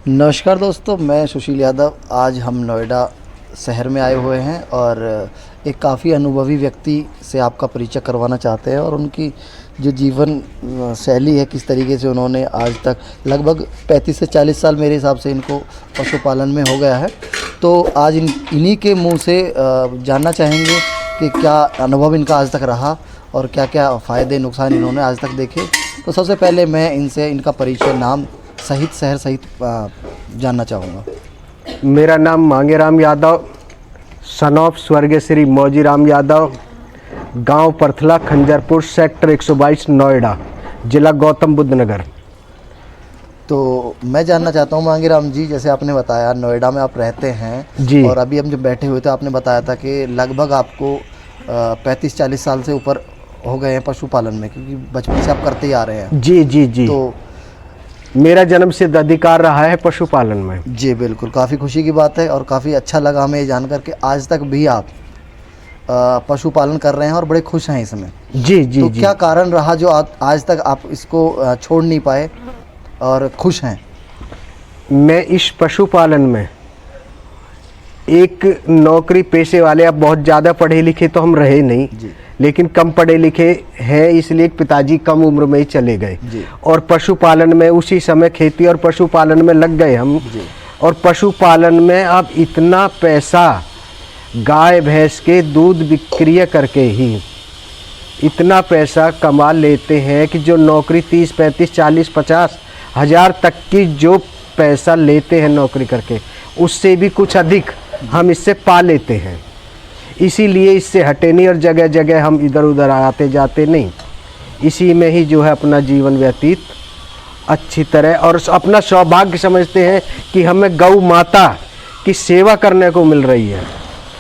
नमस्कार दोस्तों, मैं सुशील यादव। आज हम नोएडा शहर में आए हुए हैं और एक काफ़ी अनुभवी व्यक्ति से आपका परिचय करवाना चाहते हैं और उनकी जो जीवन शैली है, किस तरीके से उन्होंने आज तक लगभग 35 से 40 साल मेरे हिसाब से इनको पशुपालन में हो गया है। तो आज इन्हीं के मुंह से जानना चाहेंगे कि क्या अनुभव इनका आज तक रहा और क्या क्या फ़ायदे नुकसान इन्होंने आज तक देखे। तो सबसे पहले मैं इनसे इनका परिचय नाम सहित शहर सहित जानना चाहूँगा। मेरा नाम मांगेराम यादव, सन ऑफ स्वर्गीय श्री मौजीराम यादव, गांव परथला, खंजरपुर, सेक्टर 122, नोएडा, जिला गौतम बुद्ध नगर। तो मैं जानना चाहता हूँ मांगेराम जी, जैसे आपने बताया नोएडा में आप रहते हैं जी। और अभी हम जब बैठे हुए थे आपने बताया था कि लगभग आपको 35-40 साल से ऊपर हो गए हैं पशुपालन में, क्योंकि बचपन से आप करते ही आ रहे हैं। जी जी जी। तो मेरा जन्म सिद्ध अधिकार रहा है पशुपालन में। जी बिल्कुल, काफ़ी खुशी की बात है और काफ़ी अच्छा लगा हमें ये जानकर कि आज तक भी आप पशुपालन कर रहे हैं और बड़े खुश हैं इसमें। जी जी तो जी। क्या कारण रहा जो आज तक आप इसको छोड़ नहीं पाए और खुश हैं? मैं इस पशुपालन में एक नौकरी पेशे वाले, अब बहुत ज़्यादा पढ़े लिखे तो हम रहे नहीं जी। लेकिन कम पढ़े लिखे हैं, इसलिए पिताजी कम उम्र में ही चले गए जी। और पशुपालन में उसी समय खेती और पशुपालन में लग गए हम जी। और पशुपालन में अब इतना पैसा गाय भैंस के दूध विक्रय करके ही इतना पैसा कमा लेते हैं कि जो नौकरी 30, 35, 40, 50 हज़ार तक की जो पैसा लेते हैं नौकरी करके, उससे भी कुछ अधिक हम इससे पा लेते हैं। इसीलिए इससे हटे नहीं और जगह जगह हम इधर उधर आते जाते नहीं, इसी में ही जो है अपना जीवन व्यतीत अच्छी तरह और अपना सौभाग्य समझते हैं कि हमें गौ माता की सेवा करने को मिल रही है।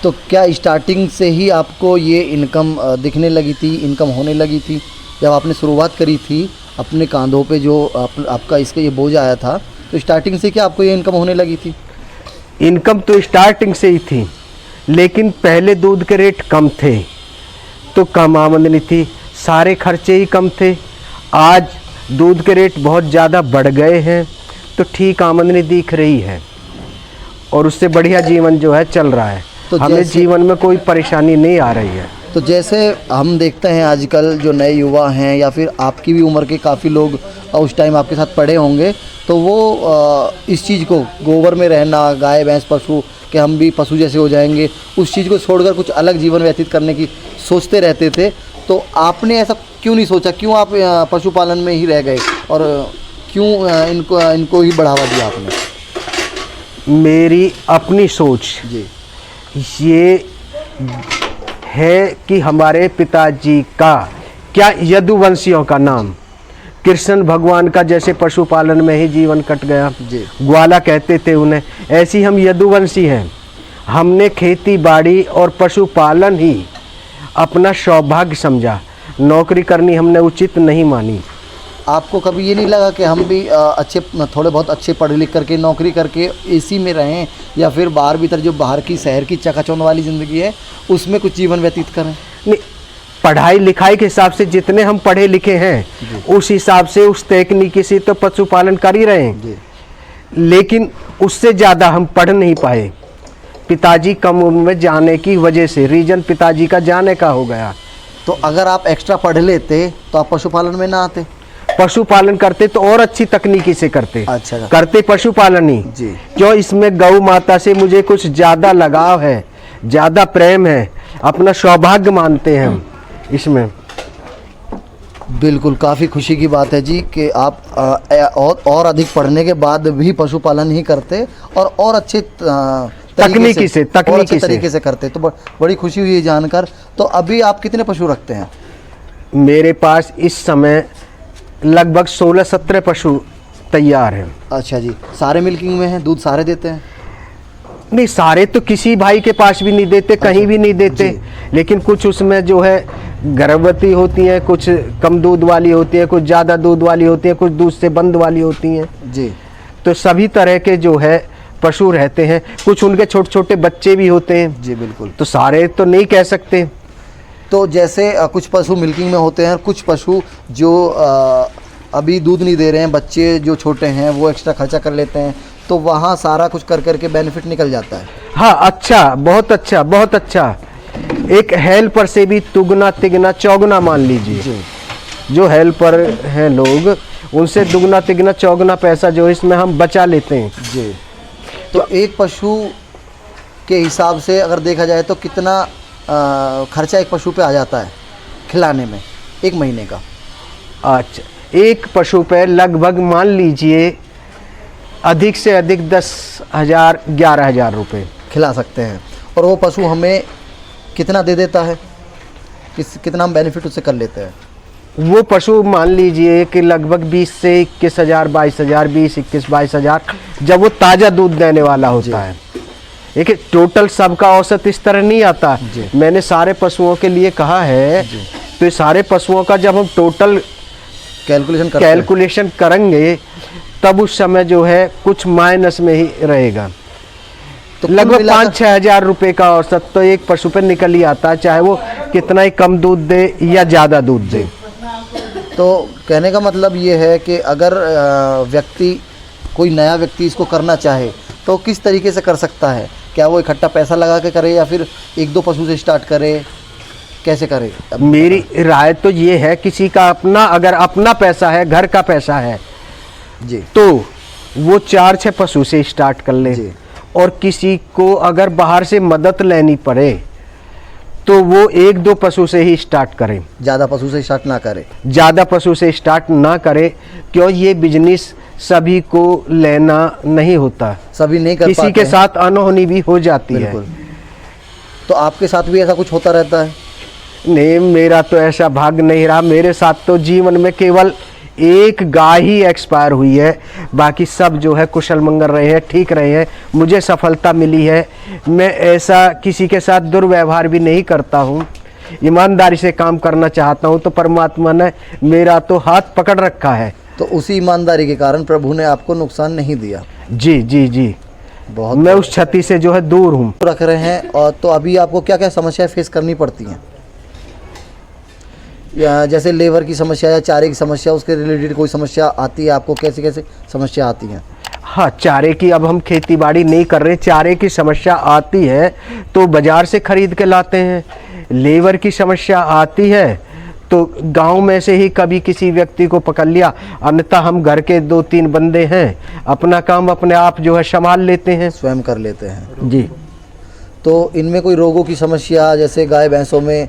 तो क्या स्टार्टिंग से ही आपको ये इनकम दिखने लगी थी, इनकम होने लगी थी जब आपने शुरुआत करी थी अपने कांधों पे जो आपका इसका ये बोझ आया था? तो स्टार्टिंग से क्या आपको ये इनकम होने लगी थी? इनकम तो स्टार्टिंग से ही थी, लेकिन पहले दूध के रेट कम थे तो कम आमदनी थी, सारे खर्चे ही कम थे। आज दूध के रेट बहुत ज़्यादा बढ़ गए हैं तो ठीक आमदनी दिख रही है और उससे बढ़िया जीवन जो है चल रहा है। तो हमें जीवन में कोई परेशानी नहीं आ रही है। तो जैसे हम देखते हैं आजकल जो नए युवा हैं या फिर आपकी भी उम्र के काफ़ी लोग उस टाइम आपके साथ पढ़े होंगे, तो वो इस चीज़ को, गोबर में रहना, गाय भैंस पशु, कि हम भी पशु जैसे हो जाएंगे, उस चीज़ को छोड़कर कुछ अलग जीवन व्यतीत करने की सोचते रहते थे। तो आपने ऐसा क्यों नहीं सोचा? क्यों आप पशुपालन में ही रह गए और क्यों इनको ही बढ़ावा दिया आपने? मेरी अपनी सोच जी। ये है कि हमारे पिताजी का, क्या यदुवंशियों का नाम कृष्ण भगवान का जैसे पशुपालन में ही जीवन कट गया, जी। ग्वाला कहते थे उन्हें, ऐसी हम यदुवंशी हैं। हमने खेती बाड़ी और पशुपालन ही अपना सौभाग्य समझा, नौकरी करनी हमने उचित नहीं मानी। आपको कभी ये नहीं लगा कि हम भी थोड़े बहुत अच्छे पढ़ लिख करके नौकरी करके एसी में रहें या फिर बाहर भीतर जो बाहर की शहर की चकाचौंध वाली ज़िंदगी है उसमें कुछ जीवन व्यतीत करें? नहीं, पढ़ाई लिखाई के हिसाब से जितने हम पढ़े लिखे हैं उस हिसाब से, उस तकनीकी से तो पशुपालन कर ही रहे हैं, लेकिन उससे ज़्यादा हम पढ़ नहीं पाए। पिताजी कम उम्र में जाने की वजह से, रीजन पिताजी का जाने का हो गया। तो अगर आप एक्स्ट्रा पढ़ लेते तो आप पशुपालन में ना आते? पशुपालन करते तो और अच्छी तकनीकी से करते। अच्छा। करते पशुपालन ही। जी। क्यों? इसमें गौ माता से मुझे कुछ ज़्यादा लगाव है, ज़्यादा प्रेम है, अपना सौभाग्य मानते हैं हम इसमें। बिल्कुल, काफ़ी खुशी की बात है जी कि आप और अधिक पढ़ने के बाद भी पशुपालन ही करते और अच्छे तरीके से करते। तो बड़ी खुशी हुई जानकर। तो अभी आप कितने पशु रखते हैं? मेरे पास इस समय लगभग 16-17 पशु तैयार हैं। अच्छा जी। सारे मिल्किंग में हैं? दूध सारे देते हैं? नहीं, सारे तो किसी भाई के पास भी नहीं देते। अच्छा। कहीं भी नहीं देते, लेकिन कुछ उसमें जो है गर्भवती होती हैं, कुछ कम दूध वाली होती है, कुछ ज़्यादा दूध वाली होती है, कुछ दूध से बंद वाली होती हैं जी। तो सभी तरह के जो है पशु रहते हैं। कुछ उनके छोटे छोटे बच्चे भी होते हैं। जी बिल्कुल। तो सारे तो नहीं कह सकते। तो जैसे कुछ पशु मिल्किंग में होते हैं, कुछ पशु जो अभी दूध नहीं दे रहे हैं, बच्चे जो छोटे हैं वो एक्स्ट्रा खर्चा कर लेते हैं, तो वहाँ सारा कुछ कर करके बेनिफिट निकल जाता है। हाँ, अच्छा, बहुत अच्छा, बहुत अच्छा। एक हेल्पर से भी दुगना तिगना चौगुना मान लीजिए। जी जो हेल्पर हैं लोग, उनसे दुगना तिगना चौगुना पैसा जो इसमें हम बचा लेते हैं। जी। तो एक पशु के हिसाब से अगर देखा जाए तो कितना खर्चा एक पशु पे आ जाता है खिलाने में एक महीने का? अच्छा, एक पशु पे लगभग मान लीजिए अधिक से अधिक 10,000 11,000 रुपये खिला सकते हैं। और वो पशु हमें कितना दे देता है, कितना हम बेनिफिट उससे कर लेते हैं? वो पशु मान लीजिए कि लगभग 20 से 21,000 22,000 20-21-22,000 जब वो ताज़ा दूध देने वाला होता है। देखिए, टोटल सबका औसत इस तरह नहीं आता। मैंने सारे पशुओं के लिए कहा है, तो ये सारे पशुओं का जब हम टोटल कैलकुलेशन करेंगे तब उस समय जो है कुछ माइनस में ही रहेगा। तो लगभग 5-6 हज़ार रुपये का औसत तो एक पशु पर निकल ही आता है, चाहे वो कितना ही कम दूध दे या ज़्यादा दूध दे। तो कहने का मतलब ये है कि अगर कोई नया व्यक्ति इसको करना चाहे तो किस तरीके से कर सकता है? क्या वो इकट्ठा पैसा लगा के करे या फिर 1-2 पशु से स्टार्ट करे, कैसे करे? मेरी राय तो ये है, किसी का अपना अगर अपना पैसा है, घर का पैसा है जी, तो वो 4-6 पशु से स्टार्ट कर ले। और किसी को अगर बाहर से मदद लेनी पड़े तो वो 1-2 पशु से ही स्टार्ट करें, ज़्यादा पशु से स्टार्ट ना करे। ज़्यादा पशु से स्टार्ट ना करे, क्यों ये बिजनेस सभी को लेना नहीं होता, सभी नहीं कर किसी पाते के हैं। साथ अनहोनी भी हो जाती है। बिल्कुल। तो आपके साथ भी ऐसा कुछ होता रहता है? नहीं, मेरा तो ऐसा भाग्य नहीं रहा। मेरे साथ तो जीवन में केवल एक गाय ही एक्सपायर हुई है, बाकी सब जो है कुशल मंगल रहे हैं, ठीक रहे हैं, मुझे सफलता मिली है। मैं ऐसा किसी के साथ दुर्व्यवहार भी नहीं करता हूँ, ईमानदारी से काम करना चाहता हूँ, तो परमात्मा ने मेरा तो हाथ पकड़ रखा है। तो उसी ईमानदारी के कारण प्रभु ने आपको नुकसान नहीं दिया। जी जी जी, बहुत मैं उस क्षति से जो है दूर हूँ। रख रहे हैं। और तो अभी आपको क्या क्या समस्याएं फेस करनी पड़ती हैं? या जैसे लेबर की समस्या या चारे की समस्या, उसके रिलेटेड कोई समस्या आती है आपको? कैसे कैसे समस्या आती हैं? हाँ, चारे की, अब हम खेती बाड़ी नहीं कर रहे, चारे की समस्या आती है तो बाजार से खरीद के लाते हैं। लेबर की समस्या आती है तो गांव में से ही कभी किसी व्यक्ति को पकड़ लिया, अन्यथा हम घर के 2-3 बंदे हैं, अपना काम अपने आप जो है संभाल लेते हैं, स्वयं कर लेते हैं जी। तो इनमें कोई रोगों की समस्या, जैसे गाय भैंसों में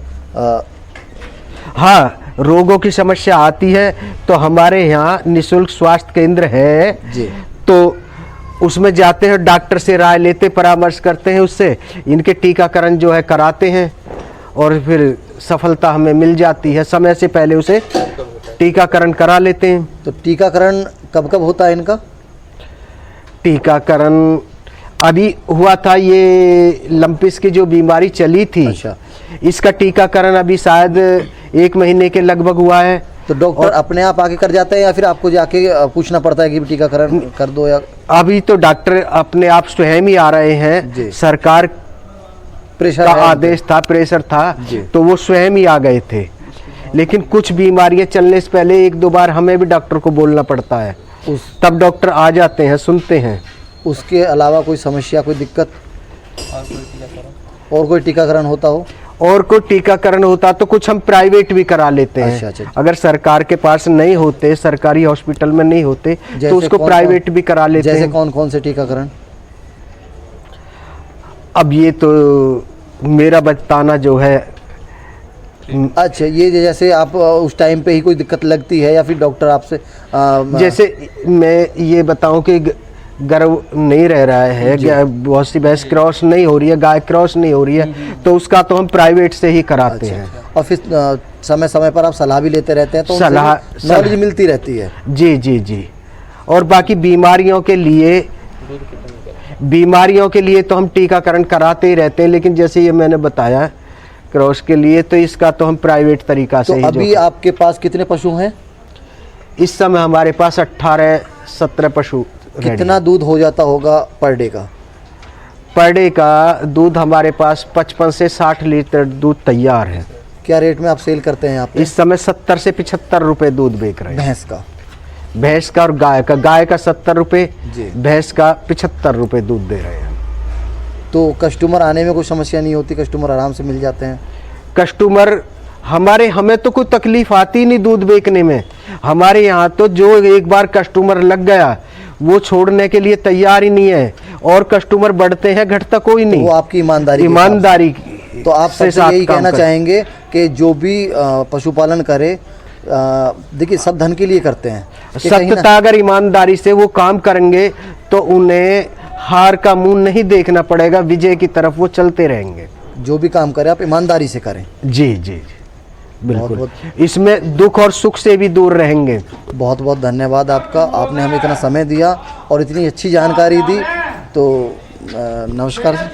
हाँ, रोगों की समस्या आती है तो हमारे यहाँ निःशुल्क स्वास्थ्य केंद्र है जी, तो उसमें जाते हैं, डॉक्टर से राय लेते, परामर्श करते हैं, उससे इनके टीकाकरण जो है कराते हैं और फिर सफलता हमें मिल जाती है। समय से पहले उसे टीकाकरण करा लेते हैं। तो टीकाकरण कब कब होता है इनका? टीकाकरण अभी हुआ था, ये लंपिस की जो बीमारी चली थी। अच्छा। इसका टीकाकरण अभी शायद 1 महीने के लगभग हुआ है। तो डॉक्टर अपने आप आके कर जाते हैं या फिर आपको जाके पूछना पड़ता है कि टीकाकरण कर दो? या अभी तो डॉक्टर अपने आप स्वयं ही आ रहे हैं, सरकार प्रेशर का है? आदेश था, प्रेशर था, तो वो स्वयं ही आ गए थे। लेकिन कुछ बीमारियां चलने से पहले 1-2 बार हमें भी डॉक्टर को बोलना पड़ता है, तब डॉक्टर आ जाते हैं, सुनते हैं। उसके अलावा कोई समस्या, कोई दिक्कत और कोई टीकाकरण होता हो? और कोई टीकाकरण होता तो कुछ हम प्राइवेट भी करा लेते हैं। अच्छा। अगर सरकार के पास नहीं होते, सरकारी हॉस्पिटल में नहीं होते, तो उसको प्राइवेट भी करा लेते हैं। जैसे कौन कौन से टीकाकरण? अब ये तो मेरा बताना जो है। अच्छा, ये जैसे आप उस टाइम पे ही कोई दिक्कत लगती है या फिर डॉक्टर आपसे जैसे मैं ये बताऊं कि गर्भ नहीं रह रहा है, बहुत सी भैंस क्रॉस नहीं हो रही है, गाय क्रॉस नहीं हो रही है, तो उसका तो हम प्राइवेट से ही कराते हैं। और फिर समय समय पर आप सलाह भी लेते रहते हैं, तो सलाह नॉलेज मिलती रहती है। जी जी जी। और बाकी बीमारियों के लिए तो हम टीकाकरण कराते ही रहते हैं, लेकिन जैसे ये मैंने बताया क्रॉस के लिए, तो इसका तो हम प्राइवेट तरीका से ही। अभी आपके पास कितने पशु हैं? इस समय हमारे पास 18-17 पशु। कितना दूध हो जाता होगा पर डे का? पर डे का दूध हमारे पास 55 से 60 लीटर दूध तैयार है। क्या रेट में आप सेल करते हैं? आप इस समय 70 से 75 रुपए दूध बेच रहे हैं। भैंस का? भैंस का और गाय का 70 रुपये, जी। भैंस का 75 रुपये दूध दे रहे हैं। तो कस्टमर आने में कोई समस्या नहीं होती, कस्टमर आराम से मिल जाते हैं? कस्टमर हमें तो कोई तकलीफ आती नहीं दूध बेचने में। हमारे यहाँ तो जो एक बार कस्टमर लग गया वो छोड़ने के लिए तैयार ही नहीं है, और कस्टमर बढ़ते हैं, घटता कोई नहीं। वो आपकी ईमानदारी के ईमानदारी साथ। तो आप सबसे यही कहना चाहेंगे कि जो भी पशुपालन करे, देखिए सब धन के लिए करते हैं, कि कहीं ना- सत्यता अगर ईमानदारी से वो काम करेंगे तो उन्हें हार का मुंह नहीं देखना पड़ेगा, विजय की तरफ वो चलते रहेंगे। जो भी काम करें आप ईमानदारी से करें। जी जी जी, बिल्कुल। बहुत- इसमें दुख और सुख से भी दूर रहेंगे। बहुत बहुत धन्यवाद आपका, आपने हमें इतना समय दिया और इतनी अच्छी जानकारी दी। तो नमस्कार।